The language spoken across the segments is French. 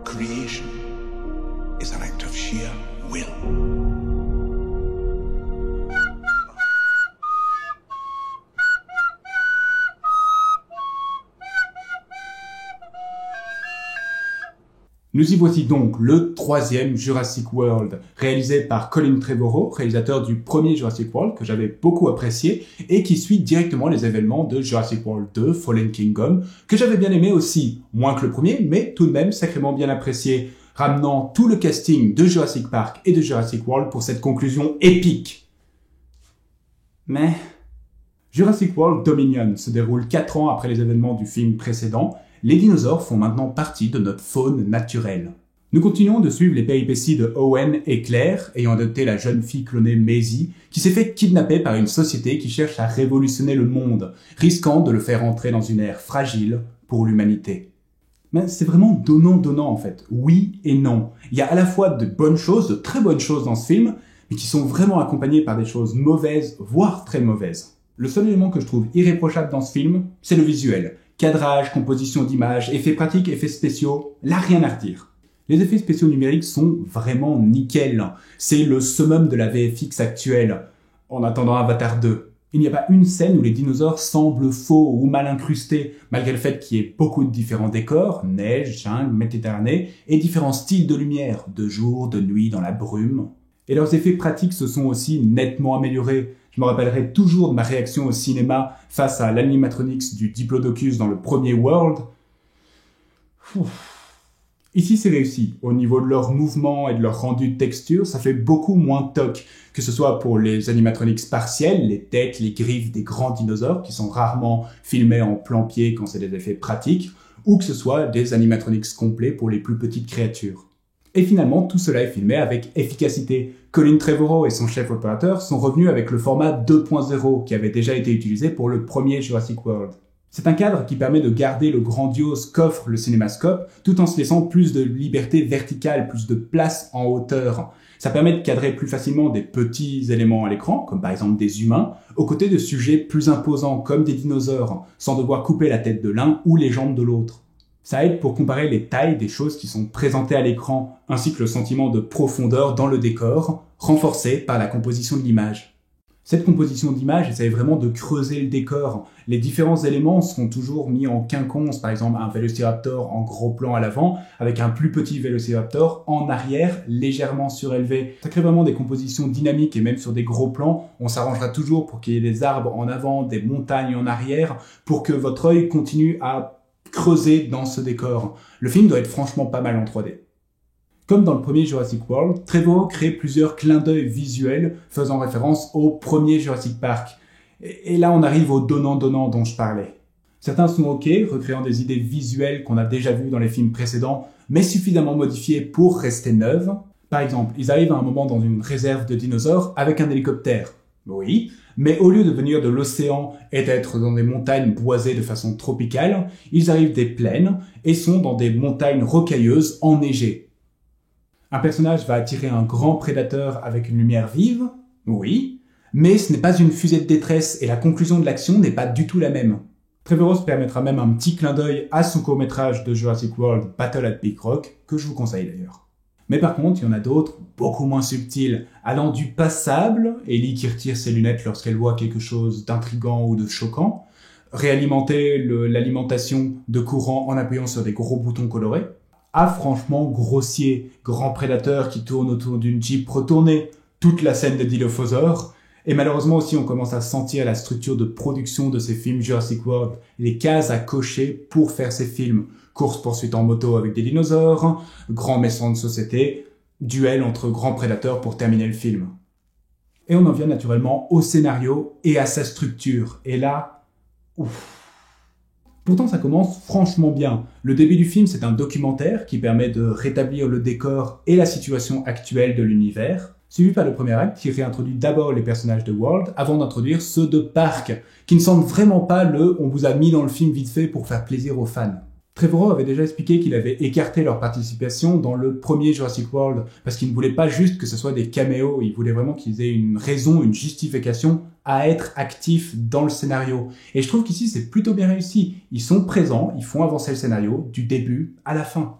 Creation is an act of sheer will. Nous y voici donc le troisième Jurassic World, réalisé par Colin Trevorrow, réalisateur du premier Jurassic World, que j'avais beaucoup apprécié, et qui suit directement les événements de Jurassic World 2, Fallen Kingdom, que j'avais bien aimé aussi, moins que le premier, mais tout de même sacrément bien apprécié, ramenant tout le casting de Jurassic Park et de Jurassic World pour cette conclusion épique. Mais Jurassic World Dominion se déroule 4 ans après les événements du film précédent. Les dinosaures font maintenant partie de notre faune naturelle. Nous continuons de suivre les péripéties de Owen et Claire, ayant adopté la jeune fille clonée Maisie, qui s'est fait kidnapper par une société qui cherche à révolutionner le monde, risquant de le faire entrer dans une ère fragile pour l'humanité. Mais c'est vraiment donnant-donnant en fait, oui et non. Il y a à la fois de bonnes choses, de très bonnes choses dans ce film, mais qui sont vraiment accompagnées par des choses mauvaises, voire très mauvaises. Le seul élément que je trouve irréprochable dans ce film, c'est le visuel. Cadrage, composition d'images, effets pratiques, effets spéciaux, là rien à redire. Les effets spéciaux numériques sont vraiment nickel. C'est le summum de la VFX actuelle, en attendant Avatar 2. Il n'y a pas une scène où les dinosaures semblent faux ou mal incrustés, malgré le fait qu'il y ait beaucoup de différents décors, neige, jungle, Méditerranée, et différents styles de lumière, de jour, de nuit, dans la brume. Et leurs effets pratiques se sont aussi nettement améliorés. Je me rappellerai toujours de ma réaction au cinéma face à l'animatronics du Diplodocus dans le premier World. Ici, c'est réussi. Au niveau de leurs mouvements et de leur rendu de texture, ça fait beaucoup moins toc. Que ce soit pour les animatronics partiels, les têtes, les griffes des grands dinosaures, qui sont rarement filmés en plan-pied quand c'est des effets pratiques, ou que ce soit des animatronics complets pour les plus petites créatures. Et finalement, tout cela est filmé avec efficacité. Colin Trevorrow et son chef opérateur sont revenus avec le format 2.0 qui avait déjà été utilisé pour le premier Jurassic World. C'est un cadre qui permet de garder le grandiose qu'offre le cinémascope tout en se laissant plus de liberté verticale, plus de place en hauteur. Ça permet de cadrer plus facilement des petits éléments à l'écran, comme par exemple des humains, aux côtés de sujets plus imposants comme des dinosaures, sans devoir couper la tête de l'un ou les jambes de l'autre. Ça aide pour comparer les tailles des choses qui sont présentées à l'écran, ainsi que le sentiment de profondeur dans le décor, renforcé par la composition de l'image. Cette composition d'image essaie vraiment de creuser le décor. Les différents éléments seront toujours mis en quinconce, par exemple un vélociraptor en gros plan à l'avant, avec un plus petit vélociraptor en arrière, légèrement surélevé. Ça crée vraiment des compositions dynamiques et même sur des gros plans, on s'arrangera toujours pour qu'il y ait des arbres en avant, des montagnes en arrière, pour que votre œil continue à creuser dans ce décor. Le film doit être franchement pas mal en 3D. Comme dans le premier Jurassic World, Trevorrow crée plusieurs clins d'œil visuels faisant référence au premier Jurassic Park. Et là, on arrive au donnant-donnant dont je parlais. Certains sont ok, recréant des idées visuelles qu'on a déjà vues dans les films précédents, mais suffisamment modifiées pour rester neuves. Par exemple, ils arrivent à un moment dans une réserve de dinosaures avec un hélicoptère. Oui, mais au lieu de venir de l'océan et d'être dans des montagnes boisées de façon tropicale, ils arrivent des plaines et sont dans des montagnes rocailleuses enneigées. Un personnage va attirer un grand prédateur avec une lumière vive, oui, mais ce n'est pas une fusée de détresse et la conclusion de l'action n'est pas du tout la même. Trevorrow permettra même un petit clin d'œil à son court-métrage de Jurassic World Battle at Big Rock, que je vous conseille d'ailleurs. Mais par contre, il y en a d'autres, beaucoup moins subtils, allant du passable, Ellie qui retire ses lunettes lorsqu'elle voit quelque chose d'intriguant ou de choquant, réalimenter l'alimentation de courant en appuyant sur des gros boutons colorés, à franchement grossier, grand prédateur qui tourne autour d'une Jeep retournée, toute la scène de Dilophosaure, et malheureusement aussi on commence à sentir la structure de production de ces films Jurassic World, les cases à cocher pour faire ces films. Course-poursuite en moto avec des dinosaures, grand méchant de société, duel entre grands prédateurs pour terminer le film. Et on en vient naturellement au scénario et à sa structure. Et là, ouf. Pourtant ça commence franchement bien. Le début du film c'est un documentaire qui permet de rétablir le décor et la situation actuelle de l'univers, suivi par le premier acte qui réintroduit d'abord les personnages de World avant d'introduire ceux de Park, qui ne sentent vraiment pas le « on vous a mis dans le film vite fait pour faire plaisir aux fans ». Trevorrow avait déjà expliqué qu'il avait écarté leur participation dans le premier Jurassic World parce qu'il ne voulait pas juste que ce soit des caméos, il voulait vraiment qu'ils aient une raison, une justification à être actifs dans le scénario. Et je trouve qu'ici c'est plutôt bien réussi. Ils sont présents, ils font avancer le scénario du début à la fin.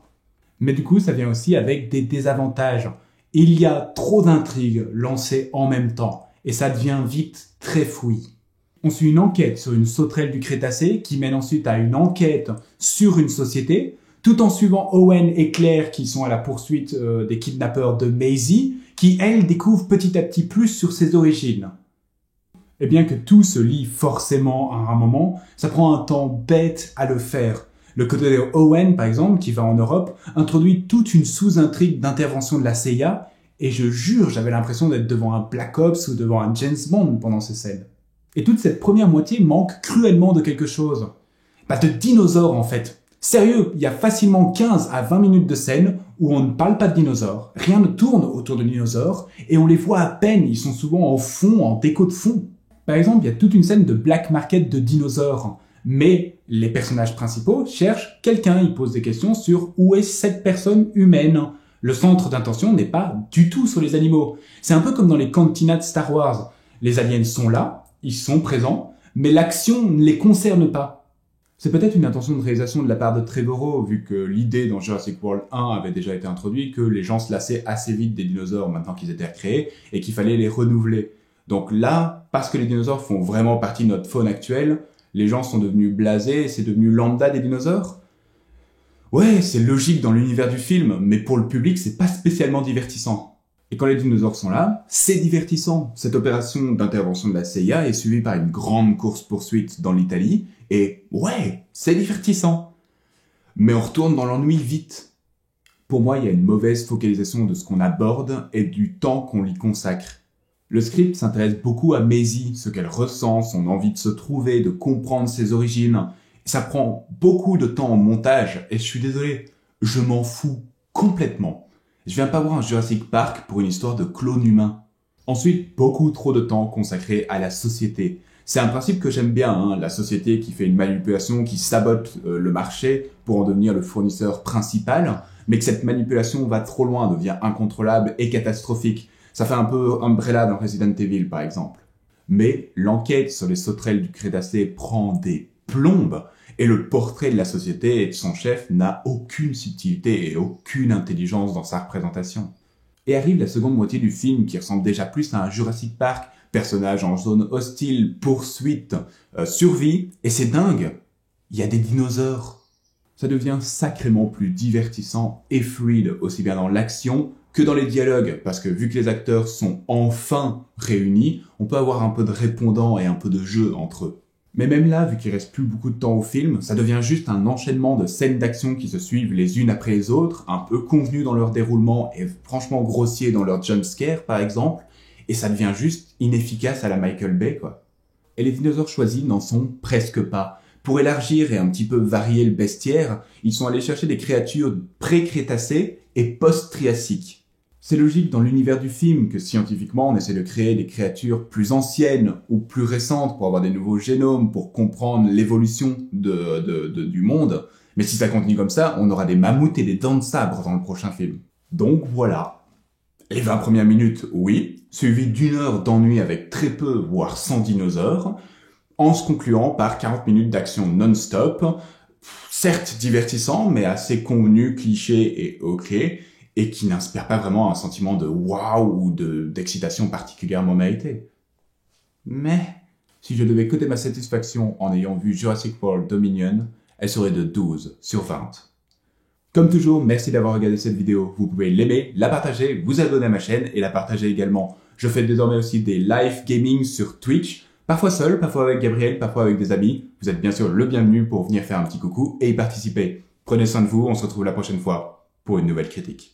Mais du coup, ça vient aussi avec des désavantages. Il y a trop d'intrigues lancées en même temps, et ça devient vite très fouillis. On suit une enquête sur une sauterelle du Crétacé qui mène ensuite à une enquête sur une société, tout en suivant Owen et Claire qui sont à la poursuite des kidnappeurs de Maisie, qui, elle, découvre petit à petit plus sur ses origines. Et bien que tout se lie forcément à un moment, ça prend un temps bête à le faire. Le côté de Owen, par exemple, qui va en Europe, introduit toute une sous-intrigue d'intervention de la CIA, et je jure, j'avais l'impression d'être devant un Black Ops ou devant un James Bond pendant ces scènes. Et toute cette première moitié manque cruellement de quelque chose. De dinosaures, en fait. Sérieux, il y a facilement 15 à 20 minutes de scène où on ne parle pas de dinosaures, rien ne tourne autour de dinosaures, et on les voit à peine, ils sont souvent en fond, en déco de fond. Par exemple, il y a toute une scène de black market de dinosaures, mais les personnages principaux cherchent quelqu'un, ils posent des questions sur où est cette personne humaine. Le centre d'intention n'est pas du tout sur les animaux. C'est un peu comme dans les cantinas de Star Wars. Les aliens sont là, ils sont présents, mais l'action ne les concerne pas. C'est peut-être une intention de réalisation de la part de Trevorrow, vu que l'idée dans Jurassic World 1 avait déjà été introduite, que les gens se lassaient assez vite des dinosaures maintenant qu'ils étaient recréés, et qu'il fallait les renouveler. Donc là, parce que les dinosaures font vraiment partie de notre faune actuelle, les gens sont devenus blasés, et c'est devenu lambda des dinosaures. Ouais, c'est logique dans l'univers du film, mais pour le public, c'est pas spécialement divertissant. Et quand les dinosaures sont là, c'est divertissant. Cette opération d'intervention de la CIA est suivie par une grande course-poursuite dans l'Italie, et ouais, c'est divertissant. Mais on retourne dans l'ennui vite. Pour moi, il y a une mauvaise focalisation de ce qu'on aborde et du temps qu'on y consacre. Le script s'intéresse beaucoup à Maisie, ce qu'elle ressent, son envie de se trouver, de comprendre ses origines. Ça prend beaucoup de temps en montage, et je suis désolé, je m'en fous complètement. Je viens pas voir un Jurassic Park pour une histoire de clone humain. Ensuite, beaucoup trop de temps consacré à la société. C'est un principe que j'aime bien, la société qui fait une manipulation, qui sabote le marché pour en devenir le fournisseur principal, mais que cette manipulation va trop loin, devient incontrôlable et catastrophique. Ça fait un peu Umbrella dans Resident Evil, par exemple. Mais l'enquête sur les sauterelles du Crétacé prend des plombes, et le portrait de la société et de son chef n'a aucune subtilité et aucune intelligence dans sa représentation. Et arrive la seconde moitié du film qui ressemble déjà plus à un Jurassic Park, personnage en zone hostile, poursuite, survie, et c'est dingue, il y a des dinosaures. Ça devient sacrément plus divertissant et fluide, aussi bien dans l'action que dans les dialogues, parce que vu que les acteurs sont enfin réunis, on peut avoir un peu de répondant et un peu de jeu entre eux. Mais même là, vu qu'il reste plus beaucoup de temps au film, ça devient juste un enchaînement de scènes d'action qui se suivent les unes après les autres, un peu convenues dans leur déroulement et franchement grossiers dans leur jumpscare, par exemple, et ça devient juste inefficace à la Michael Bay, quoi. Et les dinosaures choisis n'en sont presque pas. Pour élargir et un petit peu varier le bestiaire, ils sont allés chercher des créatures pré-crétacées et post-triassiques. C'est logique dans l'univers du film que scientifiquement on essaie de créer des créatures plus anciennes ou plus récentes pour avoir des nouveaux génomes, pour comprendre l'évolution du monde. Mais si ça continue comme ça, on aura des mammouths et des dents de sabre dans le prochain film. Donc voilà. Les 20 premières minutes, oui, suivies d'une heure d'ennui avec très peu, voire sans dinosaures, en se concluant par 40 minutes d'action non-stop, certes divertissant, mais assez convenu, cliché et ok, et qui n'inspire pas vraiment un sentiment de waouh ou d'excitation particulièrement méritée. Mais, si je devais coter ma satisfaction en ayant vu Jurassic World Dominion, elle serait de 12 sur 20. Comme toujours, merci d'avoir regardé cette vidéo. Vous pouvez l'aimer, la partager, vous abonner à ma chaîne et la partager également. Je fais désormais aussi des live gaming sur Twitch, parfois seul, parfois avec Gabriel, parfois avec des amis. Vous êtes bien sûr le bienvenu pour venir faire un petit coucou et y participer. Prenez soin de vous, on se retrouve la prochaine fois pour une nouvelle critique.